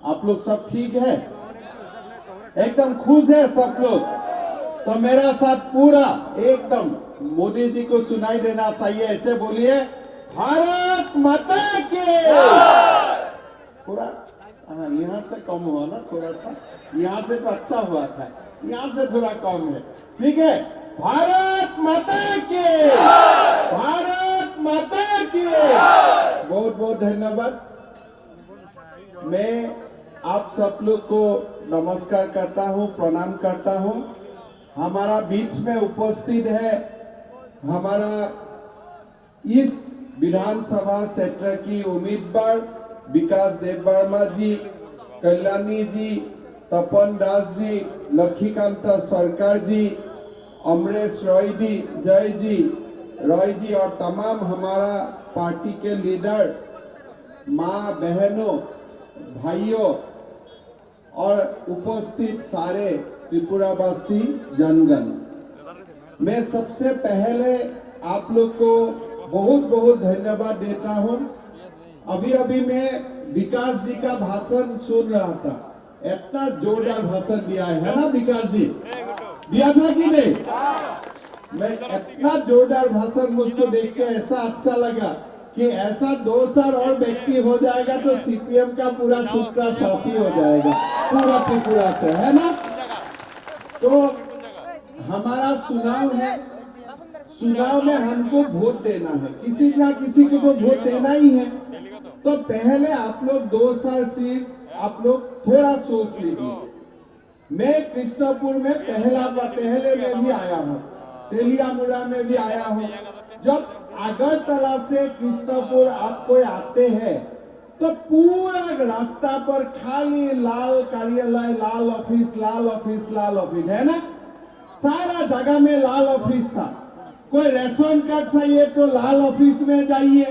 आप लोग सब ठीक है? एकदम खुश है सब लोग? तो मेरा साथ पूरा एकदम मोदी जी को सुनाई देना चाहिए, ऐसे बोलिए, भारत माता के। पूरा हाँ, यहाँ से कम हुआ ना थोड़ा सा, यहाँ से तो अच्छा हुआ था, यहाँ से थोड़ा कम है, ठीक है। भारत माता के, भारत माता के। बहुत बहुत धन्यवाद। मैं आप सब लोग को नमस्कार करता हूँ, प्रणाम करता हूँ। हमारा बीच में उपस्थित है हमारा इस विधानसभा क्षेत्र की उम्मीदवार विकास देबबर्मा जी, कल्याणी जी, तपन दास जी, लक्ष्मीकांत सरकार जी, अमरेश रॉय जी, जय जी, रॉय जी और तमाम हमारा पार्टी के लीडर, माँ बहनों, भाइयों और उपस्थित सारे त्रिपुरावासी जनगण, मैं सबसे पहले आप लोग को बहुत बहुत धन्यवाद देता हूं। अभी अभी मैं विकास जी का भाषण सुन रहा था, इतना जोरदार भाषण दिया है ना विकास जी? दिया था कि नहीं? मैं इतना जोरदार भाषण मुझको देख के ऐसा अच्छा लगा कि ऐसा 2 साल और व्यक्ति हो जाएगा तो सीपीएम का पूरा सूत्रा साफी हो जाएगा पूरा त्रिपुरा से, है ना? तो हमारा चुनाव है, चुनाव में हमको वोट देना है, किसी ना किसी को वोट देना ही है। तो पहले आप लोग 2 साल से आप लोग थोड़ा सोच लीजिए। मैं कृष्णपुर में पहले में भी आया हूँ, तेलियामुड़ा में भी आया हूँ। जब अगरतला से कृष्णपुर आप कोई आते हैं तो पूरा रास्ता पर खाली लाल कार्यालय, लाल ऑफिस, लाल ऑफिस, लाल ऑफिस, है ना? सारा जगह में लाल ऑफिस था। कोई रेशन कार्ड चाहिए तो लाल ऑफिस में जाइए,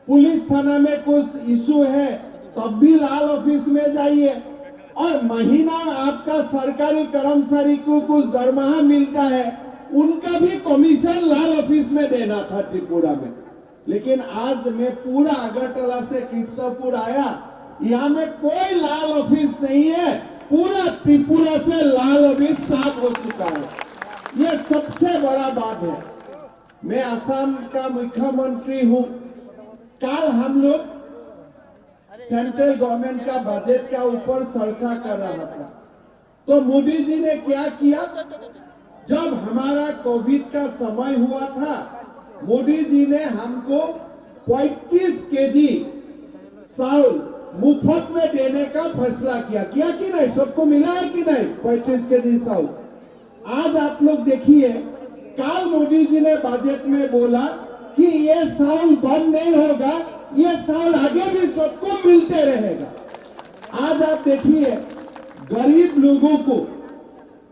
पुलिस थाना में कुछ इशू है तब भी लाल ऑफिस में जाइए, और महीना आपका सरकारी कर्मचारी को कुछ दरमाहा मिलता है, उनका भी कमीशन लाल ऑफिस में देना था त्रिपुरा में। लेकिन आज मैं पूरा अगरतला से कृष्णपुर आया, यहाँ में कोई लाल ऑफिस नहीं है, पूरा त्रिपुरा से लाल ऑफिस साफ हो चुका है। ये सबसे बड़ा बात है। मैं असम का मुख्यमंत्री हूँ। कल हम लोग सेंट्रल गवर्नमेंट का बजट का ऊपर चर्चा कर रहा था, तो मोदी जी ने क्या किया, जब हमारा कोविड का समय हुआ था, मोदी जी ने हमको 35 केजी चावल मुफ्त में देने का फैसला किया कि नहीं? सबको मिला है कि नहीं 35 केजी चावल? आज आप लोग देखिए, कल मोदी जी ने बजट में बोला कि ये चावल बंद नहीं होगा, ये चावल आगे भी सबको मिलते रहेगा। आज आप देखिए, गरीब लोगों को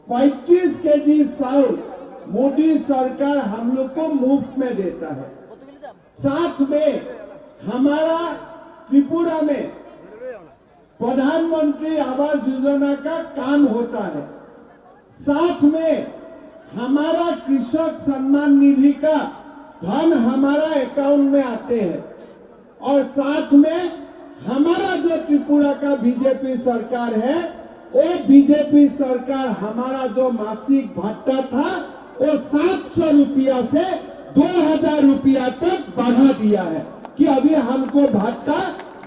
35 केजी चावल मोदी सरकार हम लोग को मुफ्त में देता है। साथ में हमारा त्रिपुरा में प्रधानमंत्री आवास योजना का काम होता है। साथ में हमारा कृषक सम्मान निधि का धन हमारा अकाउंट में आते हैं, और साथ में हमारा जो त्रिपुरा का बीजेपी सरकार है, वो बीजेपी सरकार हमारा जो मासिक भत्ता था वो 700 रुपया से 2000 रुपया तक बढ़ा दिया है, कि अभी हमको भत्ता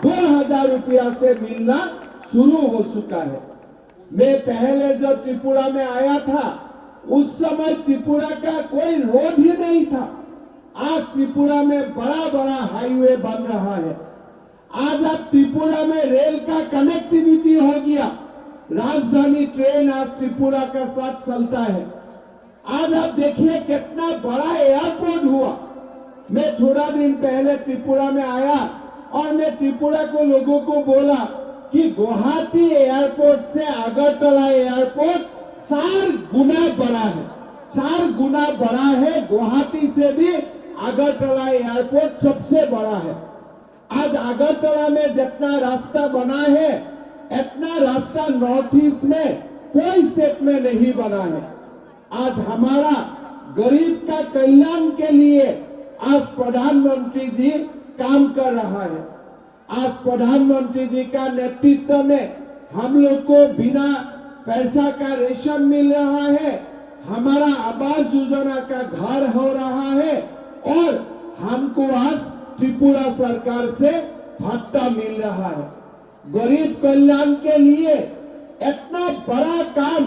2000 रुपया से मिलना शुरू हो चुका है। मैं पहले जब त्रिपुरा में आया था, उस समय त्रिपुरा का कोई रोड ही नहीं था। आज त्रिपुरा में बड़ा बड़ा हाईवे बन रहा है। आज अब त्रिपुरा में रेल का कनेक्टिविटी हो गया, राजधानी ट्रेन आज त्रिपुरा का साथ चलता है। आज आप देखिए कितना बड़ा एयरपोर्ट हुआ। मैं थोड़ा दिन पहले त्रिपुरा में आया और मैं त्रिपुरा को लोगों को बोला कि गुवाहाटी एयरपोर्ट से अगरतला एयरपोर्ट 4 गुना बड़ा है, 4 गुना बड़ा है। गुवाहाटी से भी अगरतला एयरपोर्ट सबसे बड़ा है। आज अगरतला में जितना रास्ता बना है, इतना रास्ता नॉर्थ ईस्ट में कोई स्टेट में नहीं बना है। आज हमारा गरीब का कल्याण के लिए आज प्रधानमंत्री जी काम कर रहा है। आज प्रधानमंत्री जी का नेतृत्व में हम लोग को बिना पैसा का रेशन मिल रहा है, हमारा आवास योजना का घर हो रहा है और हमको आज त्रिपुरा सरकार से भत्ता मिल रहा है। गरीब कल्याण के लिए इतना बड़ा काम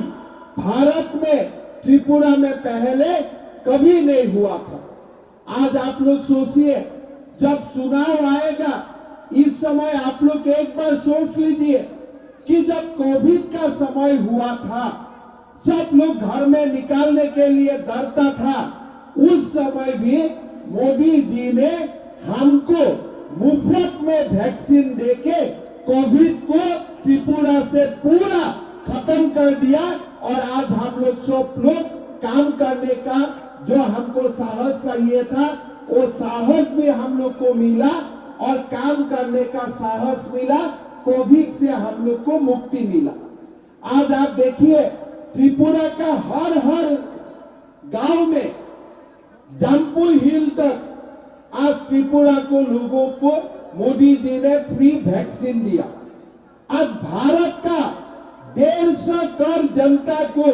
भारत में त्रिपुरा में पहले कभी नहीं हुआ था। आज आप लोग सोचिए, जब चुनाव आएगा इस समय आप लोग एक बार सोच लीजिए कि जब कोविड का समय हुआ था, सब लोग घर में निकालने के लिए डरता था, उस समय भी मोदी जी ने हमको मुफ्त में वैक्सीन देके कोविड को त्रिपुरा से पूरा खत्म कर दिया और आज हम लोग सब लोग काम करने का जो हमको साहस चाहिए था वो साहस भी हम लोग को मिला और काम करने का साहस मिला। कोविड से हम लोग को मुक्ति मिला। आज आप देखिए त्रिपुरा का हर गांव में जमपुर हिल तक आज त्रिपुरा को लोगों को मोदी जी ने फ्री वैक्सीन दिया। आज भारत का 150 करोड़ जनता को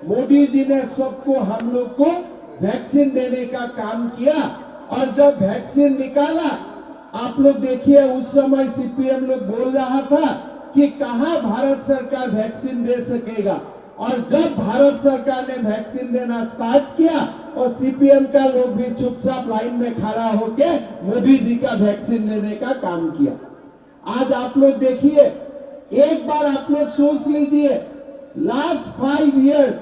मोदी जी ने सबको हम लोग को वैक्सीन देने का काम किया और जब वैक्सीन निकाला आप लोग देखिए उस समय सीपीएम लोग बोल रहा था कि कहां भारत सरकार वैक्सीन दे सकेगा और जब भारत सरकार ने वैक्सीन देना स्टार्ट किया और सीपीएम का लोग भी चुपचाप लाइन में खड़ा होके मोदी जी का वैक्सीन लेने का काम किया। आज आप लोग देखिए, एक बार आप लोग सोच लीजिए, लास्ट 5 इयर्स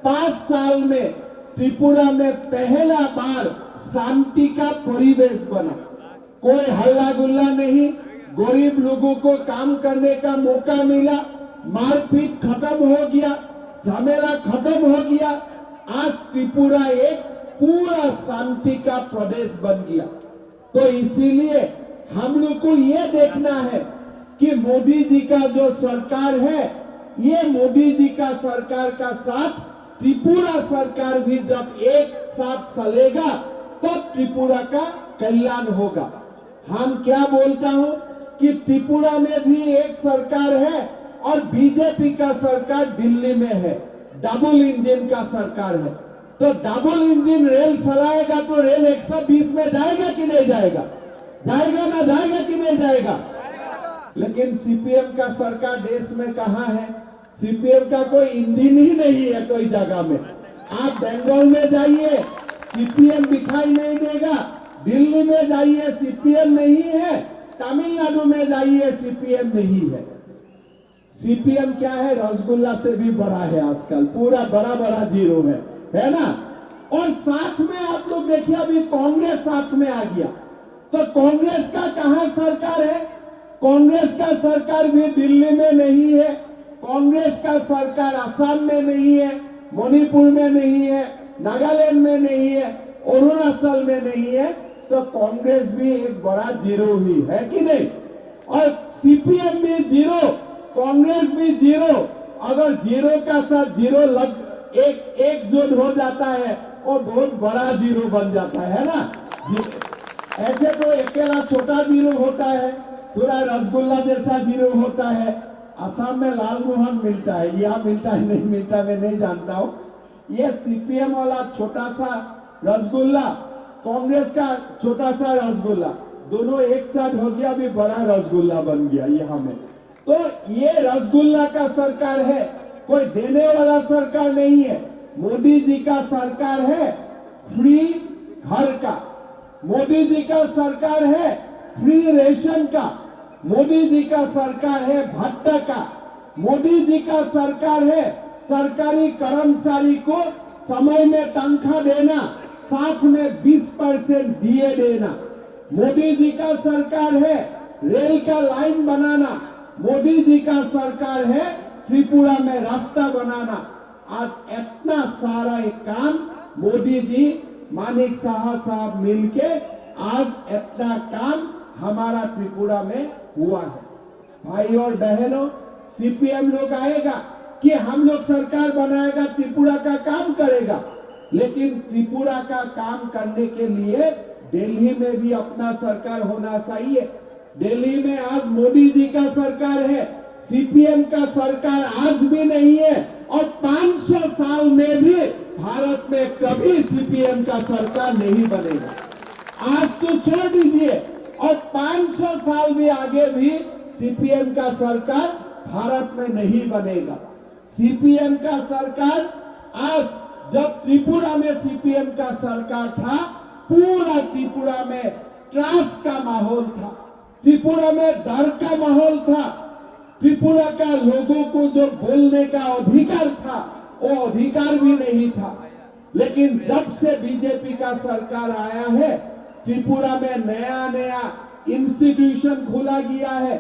5 साल में त्रिपुरा में पहला बार शांति का परिवेश बना। कोई हल्ला गुल्ला नहीं, गरीब लोगों को काम करने का मौका मिला, मारपीट खत्म हो गया, झमेला खत्म हो गया। आज त्रिपुरा एक पूरा शांति का प्रदेश बन गया। तो इसीलिए हम लोग को ये देखना है कि मोदी जी का जो सरकार है, ये मोदी जी का सरकार का साथ त्रिपुरा सरकार भी जब एक साथ चलेगा तो त्रिपुरा का कल्याण होगा। हम क्या बोलता हूं कि त्रिपुरा में भी एक सरकार है और बीजेपी का सरकार दिल्ली में है, डबल इंजन का सरकार है। तो डबल इंजन रेल चलाएगा तो रेल 120 में जाएगा कि नहीं जाएगा? जाएगा ना जाएगा कि नहीं जाएगा? लेकिन सीपीएम का सरकार देश में कहां है? सीपीएम का कोई इंजन ही नहीं है कोई जगह में। आप बंगाल में जाइए सीपीएम दिखाई नहीं देगा, दिल्ली में जाइए सीपीएम नहीं है, तमिलनाडु में जाइए सीपीएम नहीं है। सीपीएम क्या है? रसगुल्ला से भी बड़ा है आजकल, पूरा बड़ा बड़ा जीरो है ना। और साथ में आप लोग देखिए अभी कांग्रेस साथ में आ गया, तो कांग्रेस का कहां सरकार है? कांग्रेस का सरकार भी दिल्ली में नहीं है, कांग्रेस का सरकार असम में नहीं है, मणिपुर में नहीं है, नागालैंड में नहीं है, अरुणाचल में नहीं है। तो कांग्रेस भी एक बड़ा जीरो ही है कि नहीं? और सीपीएम भी जीरो, कांग्रेस भी जीरो। अगर जीरो का साथ जीरो एक जोड़ हो जाता है और बहुत बड़ा जीरो बन जाता है ना। ऐसे तो अकेला छोटा जीरो होता है, थोड़ा रसगुल्ला जैसा जीरो होता है। असम में लालमोहन मिलता है, यहाँ मिलता है नहीं मिलता मैं नहीं जानता हूँ। ये सीपीएम वाला छोटा सा रसगुल्ला, कांग्रेस का छोटा सा रसगुल्ला, दोनों एक साथ हो गया, भी बड़ा रसगुल्ला बन गया यहाँ में। तो ये रसगुल्ला का सरकार है, कोई देने वाला सरकार नहीं है। मोदी जी का सरकार है फ्री घर का, मोदी जी का सरकार है फ्री रेशन का, मोदी जी का सरकार है भत्ता का, मोदी जी का सरकार है सरकारी कर्मचारी को समय में तनख्वाह देना, साथ में 20% डीए देना। मोदी जी का सरकार है रेल का लाइन बनाना, मोदी जी का सरकार है त्रिपुरा में रास्ता बनाना। आज इतना सारा एक काम मोदी जी मानिक शाह साहब मिलके आज इतना काम हमारा त्रिपुरा में हुआ है। भाई और बहनों, सीपीएम लोग आएगा कि हम लोग सरकार बनाएगा, त्रिपुरा का काम करेगा, लेकिन त्रिपुरा का काम करने के लिए दिल्ली में भी अपना सरकार होना चाहिए। दिल्ली में आज मोदी जी का सरकार है, सीपीएम का सरकार आज भी नहीं है, और 500 साल में भी भारत में कभी सीपीएम का सरकार नहीं बनेगा। आज तो छोड़ दीजिए, और 500 साल भी आगे भी सीपीएम का सरकार भारत में नहीं बनेगा। सीपीएम का सरकार आज, जब त्रिपुरा में सीपीएम का सरकार था, पूरा त्रिपुरा में त्रास का माहौल था, त्रिपुरा में डर का माहौल था, त्रिपुरा का लोगों को जो बोलने का अधिकार था वो अधिकार भी नहीं था। लेकिन जब से बीजेपी का सरकार आया है, त्रिपुरा में नया नया इंस्टीट्यूशन खोला गया है,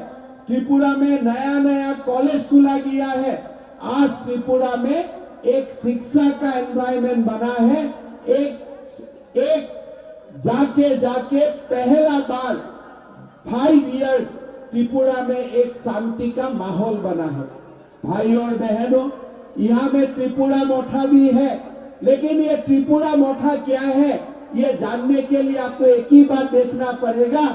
त्रिपुरा में नया नया कॉलेज खोला गया है। आज त्रिपुरा में एक शिक्षा का एनवायरमेंट बना है। एक जाके पहला बार 5 इयर्स त्रिपुरा में एक शांति का माहौल बना है। भाई और बहनों, यहाँ में त्रिपुरा मोठा भी है, लेकिन ये त्रिपुरा मोठा क्या है ये जानने के लिए आपको एक ही बात देखना पड़ेगा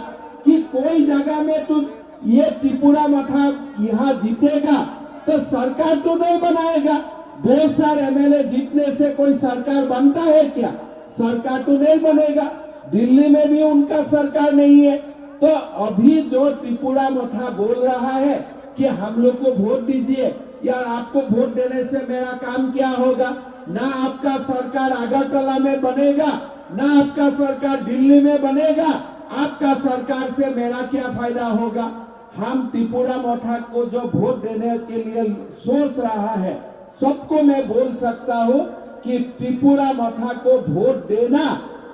कि कोई जगह में तो ये त्रिपुरा मोठा यहाँ जीतेगा तो सरकार तो नहीं बनाएगा। 2 साल एमएलए जीतने से कोई सरकार बनता है क्या? सरकार तो नहीं बनेगा। दिल्ली में भी उनका सरकार नहीं है। तो अभी जो त्रिपुरा मोठा बोल रहा है कि हम लोग को वोट दीजिए, यार आपको वोट देने से मेरा काम क्या होगा? ना आपका सरकार अगरतला में बनेगा, ना आपका सरकार दिल्ली में बनेगा, आपका सरकार से मेरा क्या फायदा होगा? हम त्रिपुरा मोठा को जो वोट देने के लिए सोच रहा है, सबको मैं बोल सकता हूँ कि त्रिपुरा मोठा को वोट देना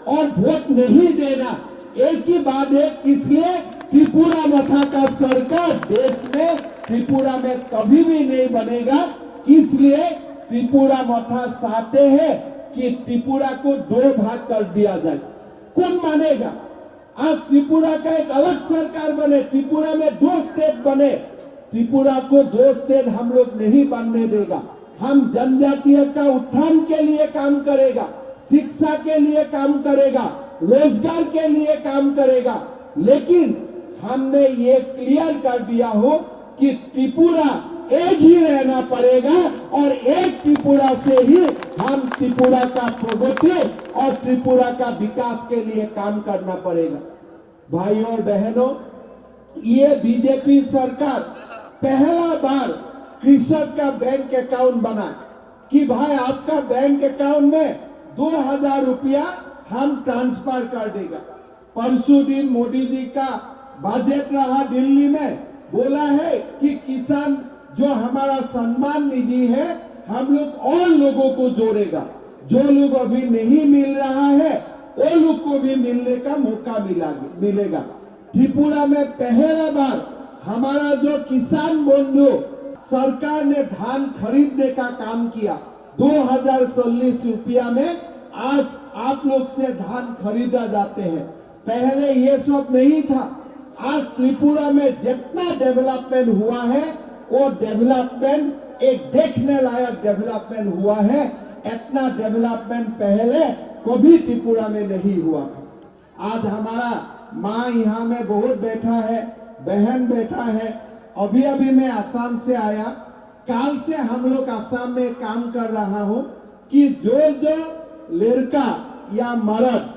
और वोट नहीं देना एक ही बात है। इसलिए त्रिपुरा मोठा का सरकार देश में, त्रिपुरा में कभी भी नहीं बनेगा। इसलिए त्रिपुरा मोठा चाहते हैं कि त्रिपुरा को 2 भाग कर दिया जाए। कौन मानेगा? आज त्रिपुरा का एक अलग सरकार बने, त्रिपुरा में 2 स्टेट बने। त्रिपुरा को 2 स्टेट हम लोग नहीं बनने देगा। हम जनजातीय का उत्थान के लिए काम करेगा, शिक्षा के लिए काम करेगा, रोजगार के लिए काम करेगा। लेकिन हमने ये क्लियर कर दिया हो कि त्रिपुरा एक ही रहना पड़ेगा और एक त्रिपुरा से ही हम त्रिपुरा का प्रगति और त्रिपुरा का विकास के लिए काम करना पड़ेगा। भाई और बहनों, ये बीजेपी सरकार पहला बार कृषक का बैंक अकाउंट बना कि भाई आपका बैंक अकाउंट में 2000 रुपया हम ट्रांसफर कर देगा। परसों दिन मोदी जी का बजट रहा दिल्ली में, बोला है कि किसान जो हमारा सम्मान निधि है हम लोग और लोगों को जोड़ेगा, जो लोग अभी नहीं मिल रहा है वो लोग को भी मिलने का मौका मिलेगा। त्रिपुरा में पहला बार हमारा जो किसान बंधु सरकार ने धान खरीदने का काम किया। 2040 रुपया में आज आप लोग से धान खरीदा जाते हैं। पहले ये सब नहीं था। आज त्रिपुरा में जितना डेवलपमेंट हुआ है वो डेवलपमेंट एक देखने लायक डेवलपमेंट हुआ है। इतना डेवलपमेंट पहले कभी त्रिपुरा में नहीं हुआ था। आज हमारा माँ यहाँ में बहुत बैठा है, बहन बैठा है। अभी मैं आसाम से आया, काल से हम लोग आसाम में काम कर रहा हूँ कि जो लड़का या मर्द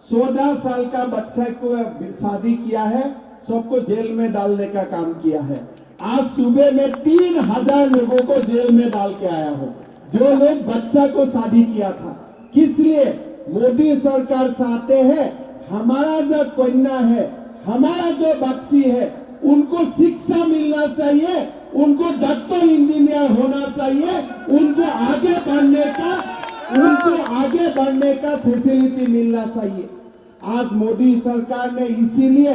14 साल का बच्चा को शादी किया है सबको जेल में डालने का काम किया है। आज सुबह में 3000 लोगों को जेल में डाल के आया हूँ जो लोग बच्चा को शादी किया था। किस लिए? मोदी सरकार चाहते हैं हमारा जो कन्या है, हमारा जो बच्ची है, उनको शिक्षा मिलना चाहिए, उनको डॉक्टर इंजीनियर होना चाहिए, उनको आगे बढ़ने का फैसिलिटी मिलना चाहिए। आज मोदी सरकार ने इसीलिए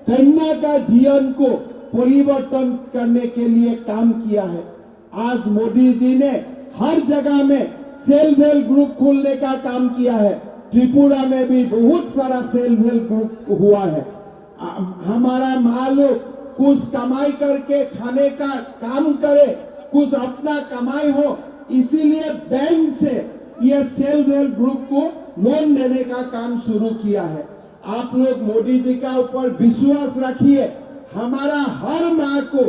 कन्या का जीवन को परिवर्तन करने के लिए काम किया है। आज मोदी जी ने हर जगह में सेल्फ हेल्प ग्रुप खोलने का काम किया है। त्रिपुरा में भी बहुत सारा सेल्फ हेल्प ग्रुप हुआ है। हमारा माँ लोग कुछ कमाई करके खाने का काम करे, कुछ अपना कमाई हो, इसीलिए बैंक से ये सेल्फ हेल्प ग्रुप को लोन देने का काम शुरू किया है। आप लोग मोदी जी का ऊपर विश्वास रखिए। हमारा हर माँ को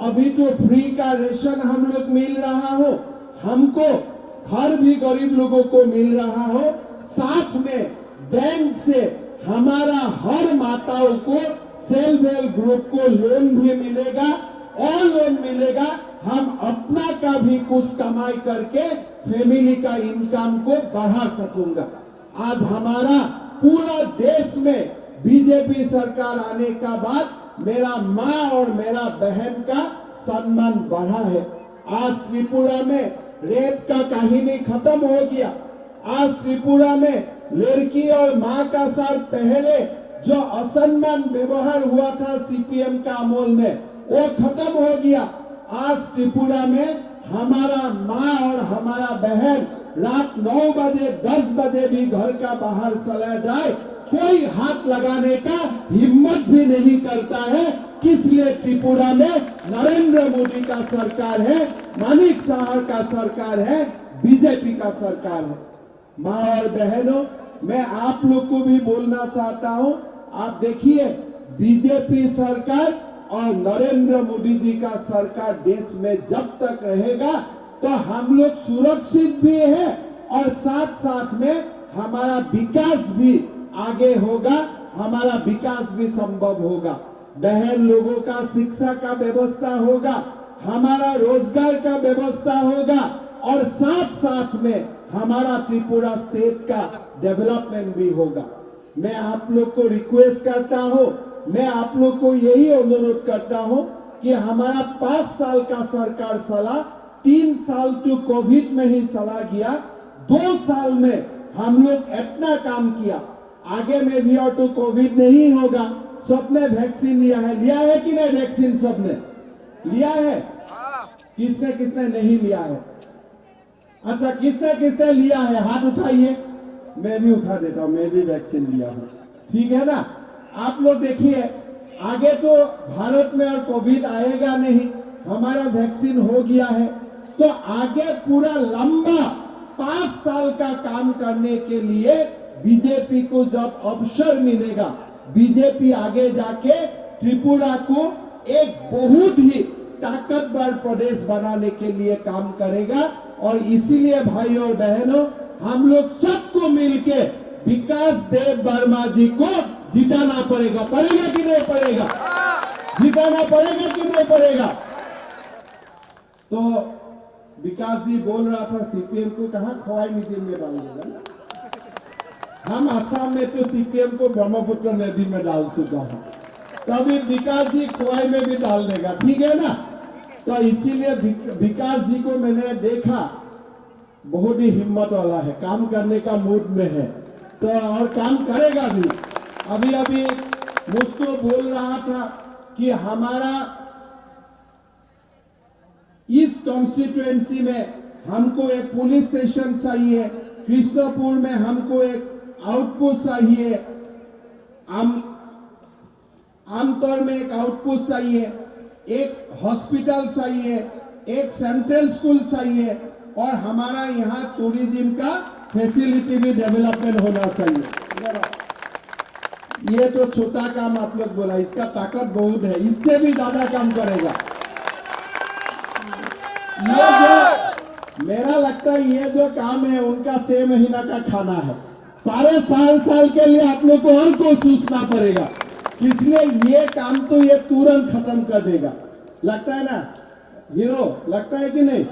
अभी तो फ्री का रेशन हम लोग मिल रहा हो, हमको हर भी गरीब लोगों को मिल रहा हो, साथ में बैंक से हमारा हर माताओं को सेल्फ हेल्प ग्रुप को लोन भी मिलेगा और लोन मिलेगा। हम अपना का भी कुछ कमाई करके फैमिली का इनकम को बढ़ा सकूंगा। आज हमारा पूरा देश में बीजेपी सरकार आने का बाद मेरा माँ और मेरा बहन का सम्मान बढ़ा है। आज त्रिपुरा में रेप का कहानी खत्म हो गया। आज त्रिपुरा में लड़की और माँ का साथ पहले जो असम्मान व्यवहार हुआ था सीपीएम का अमल में, वो खत्म हो गया। आज त्रिपुरा में हमारा माँ और हमारा बहन रात 9 बजे 10 बजे भी घर का बाहर चला जाए, कोई हाथ लगाने का हिम्मत भी नहीं करता है। इसलिए त्रिपुरा में नरेंद्र मोदी का सरकार है, मानिक साहब का सरकार है, बीजेपी का सरकार है। माँ और बहनों, मैं आप लोग को भी बोलना चाहता हूं, आप देखिए बीजेपी सरकार और नरेंद्र मोदी जी का सरकार देश में जब तक रहेगा तो हम लोग सुरक्षित भी है और साथ साथ में हमारा विकास भी आगे होगा, हमारा विकास भी संभव होगा। बहन लोगों का शिक्षा का व्यवस्था होगा, हमारा रोजगार का व्यवस्था होगा और साथ साथ में हमारा त्रिपुरा स्टेट का डेवलपमेंट भी होगा। मैं आप लोग को रिक्वेस्ट करता हूं, मैं आप लोग को यही अनुरोध करता हूं कि हमारा 5 साल का सरकार चला, 3 साल तो कोविड में ही चला गया, 2 साल में हम लोग इतना काम किया। आगे में भी और तो कोविड नहीं होगा। सबने वैक्सीन लिया है कि नहीं? वैक्सीन सबने लिया है? किसने किसने नहीं लिया है? अच्छा, किसने किसने लिया है? हाथ उठाइए। मैं भी उठा देता हूं, मैं भी वैक्सीन लिया हूं। ठीक है ना? आप लोग देखिए, आगे तो भारत में और कोविड आएगा नहीं, हमारा वैक्सीन हो गया है, तो आगे पूरा लंबा 5 साल का काम करने के लिए बीजेपी को जब अवसर मिलेगा, बीजेपी आगे जाके त्रिपुरा को एक बहुत ही ताकतवर प्रदेश बनाने के लिए काम करेगा। और इसीलिए भाई और बहनों, हम लोग सबको मिलके विकास देव वर्मा जी को जिताना पड़ेगा। पड़ेगा कि नहीं पड़ेगा? जिताना पड़ेगा कि नहीं पड़ेगा? तो विकास जी बोल रहा था सीपीएम को कहां खोवाई मीटिंग में डाल देगा। हम असम में तो सीपीएम को ब्रह्मपुत्र नदी में डाल चुका हूं, तभी विकास जी खोवाई में भी डाल देगा। ठीक है ना? तो इसीलिए विकास जी को मैंने देखा, बहुत ही हिम्मत वाला है, काम करने का मूड में है, तो और काम करेगा भी। अभी अभी मुझको बोल रहा था कि हमारा इस कॉन्स्टिट्यूएंसी में हमको एक पुलिस स्टेशन चाहिए, कृष्णपुर में हमको एक आउटपोस्ट चाहिए, आमतौर में एक आउटपोस्ट चाहिए, एक हॉस्पिटल चाहिए, एक सेंट्रल स्कूल चाहिए और हमारा यहाँ टूरिज्म का फैसिलिटी भी डेवलपमेंट होना चाहिए। ये तो छोटा काम आप लोग बोला, इसका ताकत बहुत है, इससे भी ज्यादा काम करेगा। ये जो मेरा लगता है ये जो काम है उनका 6 महीना का खाना है, सारे साल के लिए आप लोग को और को सोचना पड़ेगा। इसलिए ये काम तो ये तुरंत खत्म कर देगा। लगता है ना हीरो? लगता है कि नहीं?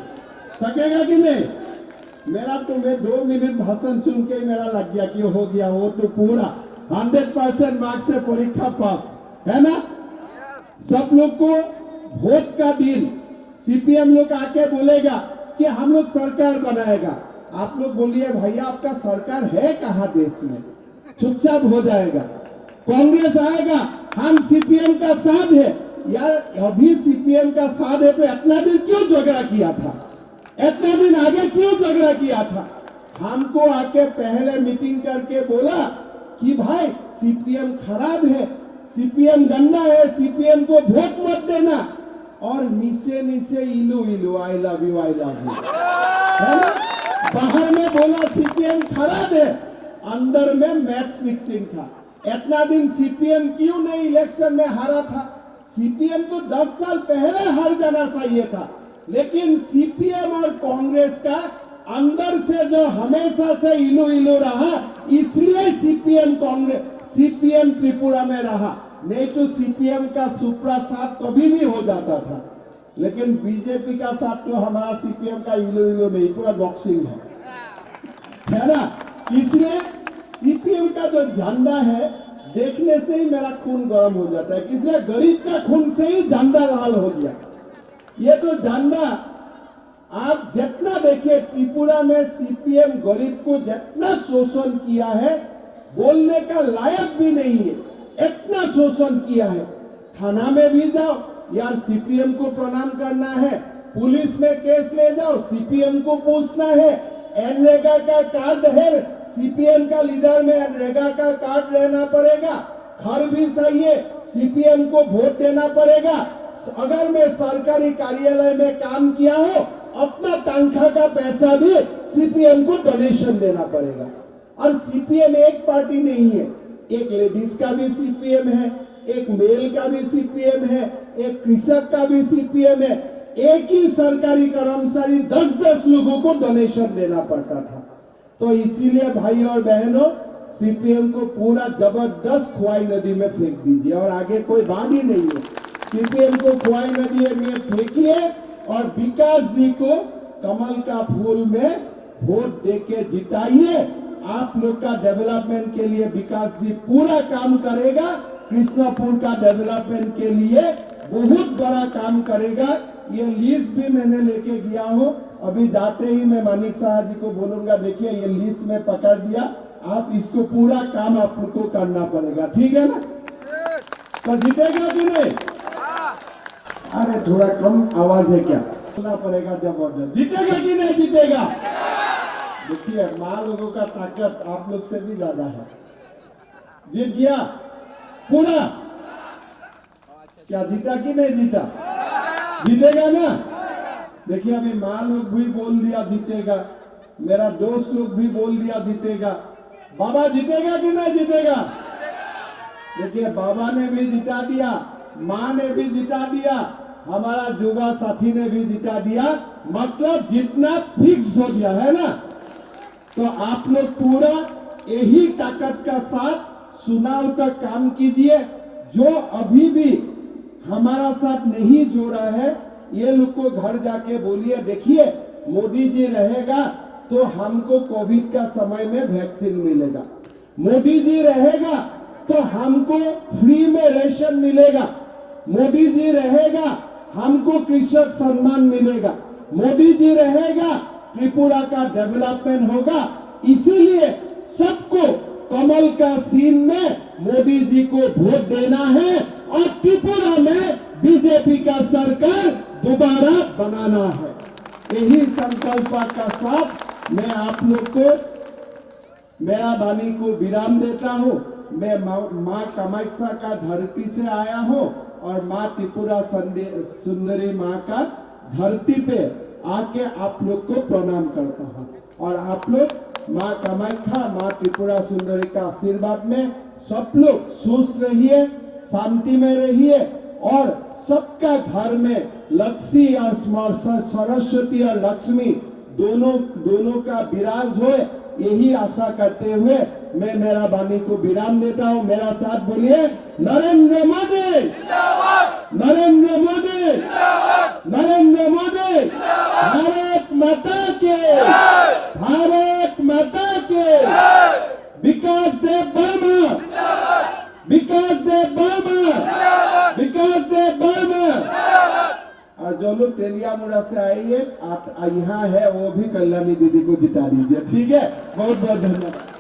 सकेगा कि नहीं? मेरा तो मैं 2 मिनट भाषण सुन के मेरा लग गया कि हो गया, वो तो पूरा 100% मार्क्स से परीक्षा पास है ना। सब लोग को वोट का दिन सीपीएम लोग आके बोलेगा कि हम लोग सरकार बनाएगा, आप लोग बोलिए भैया आपका सरकार है कहां देश में? चुपचाप हो जाएगा। कांग्रेस आएगा, हम सीपीएम का साथ है। यार अभी सीपीएम का साथ है तो इतना दिन क्यों झगड़ा किया था? इतना दिन आगे क्यों झगड़ा किया था? हमको आके पहले मीटिंग करके बोला कि भाई सीपीएम खराब है, सीपीएम गंदा है, सीपीएम को वोट मत देना, और नीचे इलू आई लव यू है ना। बाहर में बोला सीपीएम खराब है, अंदर में मैच फिक्सिंग था। इतना दिन सीपीएम क्यों नहीं इलेक्शन में हारा था? सीपीएम तो 10 साल पहले हार जाना चाहिए था, लेकिन सीपीएम और कांग्रेस का अंदर से जो हमेशा से इलू इलू रहा, इसलिए सीपीएम त्रिपुरा में रहा। नहीं तो सीपीएम का सुप्रा साथ कभी भी हो जाता था, लेकिन बीजेपी का साथ तो हमारा सीपीएम का इलू इलू नहीं, पूरा बॉक्सिंग है ना। इसलिए सीपीएम का जो झंडा है, देखने से ही मेरा खून गर्म हो जाता है। इसलिए गरीब का खून से ही झंडा लाल हो गया। ये तो झंडा आप जितना देखिए, त्रिपुरा में सीपीएम गरीब को जितना शोषण किया है, बोलने का लायक भी नहीं है, इतना शोषण किया है। थाना में भी जाओ, यार सीपीएम को प्रणाम करना है, पुलिस में केस ले जाओ, सीपीएम को पूछना है। एनरेगा का कार्ड है, सीपीएम का लीडर में एनरेगा का कार्ड रहना पड़ेगा। घर भी चाहिए, सीपीएम को वोट देना पड़ेगा। अगर मैं सरकारी कार्यालय में काम किया हो, अपना तनख्वाह का पैसा भी सीपीएम को डोनेशन देना पड़ेगा। और सीपीएम एक पार्टी नहीं है, एक लेडीज का भी सीपीएम है, एक मेल का भी सीपीएम है, एक कृषक का भी सीपीएम है। एक ही सरकारी कर्मचारी 10-10 लोगों को डोनेशन देना पड़ता था। तो इसीलिए भाई और बहनों, सीपीएम को पूरा जबरदस्त खुआई नदी में फेंक दीजिए और आगे कोई बात ही नहीं है। सीपीएम को खुआई नदी में फेंकिए और विकास जी को कमल का फूल में वोट देके जिताइए। आप लोग का डेवलपमेंट के लिए विकास जी पूरा काम करेगा। कृष्णपुर का डेवलपमेंट के लिए बहुत बड़ा काम करेगा। ये लिस्ट भी मैंने लेके गया हूँ, अभी जाते ही मैं मानिक साहब जी को बोलूंगा, देखिए ये लिस्ट में पकड़ दिया, आप इसको पूरा काम आपको करना पड़ेगा, ठीक है ना? तो जीतेगा कि नहीं? अरे थोड़ा कम आवाज है क्या? बोलना पड़ेगा जबरदस्त। जीतेगा कि नहीं जीतेगा? देखिए माँ लोगों का ताकत आप लोग से भी ज्यादा है। जीत गया पूरा? क्या जीता कि नहीं जीता? जीतेगा ना? देखिए अभी माँ लोग भी बोल दिया जीतेगा, मेरा दोस्त लोग भी बोल दिया जीतेगा। बाबा जीतेगा कि नहीं जीतेगा? देखिए बाबा ने भी जिता दिया, माँ ने भी जिता दिया, हमारा जुगा साथी ने भी जिता दिया, मतलब जितना फिक्स हो गया है ना। तो आप लोग पूरा यही ताकत का साथ चुनाव का काम कीजिए। जो अभी भी हमारा साथ नहीं जोड़ा है, ये लोग को घर जाके बोलिए, देखिए मोदी जी रहेगा तो हमको कोविड का समय में वैक्सीन मिलेगा, मोदी जी रहेगा तो हमको फ्री में रेशन मिलेगा, मोदी जी रहेगा हमको कृषक सम्मान मिलेगा, मोदी जी रहेगा त्रिपुरा का डेवलपमेंट होगा। इसीलिए सबको कमल का सीन में मोदी जी को वोट देना है और त्रिपुरा में बीजेपी का सरकार दोबारा बनाना है। यही संकल्प का साथ मैं आप लोग को मेरा वाणी को विराम देता हूँ। मैं माँ कामाख्या का धरती से आया हूँ और माँ त्रिपुरा सुंदरी माँ का धरती पे आके आप लोग को प्रणाम करता हूँ। और आप लोग माँ कामाख्या, माँ त्रिपुरा सुंदरी का आशीर्वाद में सब लोग सुस्त रहिए, शांति में रहिए और सबका घर में लक्ष्मी और सरस्वती और लक्ष्मी दोनों का विराज होए, यही आशा करते हुए मैं मेरा वाणी को विराम देता हूँ। मेरा साथ बोलिए, नरेंद्र मोदी जिंदाबाद, नरेंद्र मोदी जिंदाबाद, नरेंद्र मोदी, भारत माता के, भारत माता के, विकास देव वर्मा जिंदाबाद, विकास देव वर्मा जिंदाबाद, विकास देव वर्मा। और जो लोग तेलियामुड़ा से आइए, आप यहाँ है वो भी कल्याणी दीदी को जिता दीजिए, ठीक है? बहुत बहुत धन्यवाद।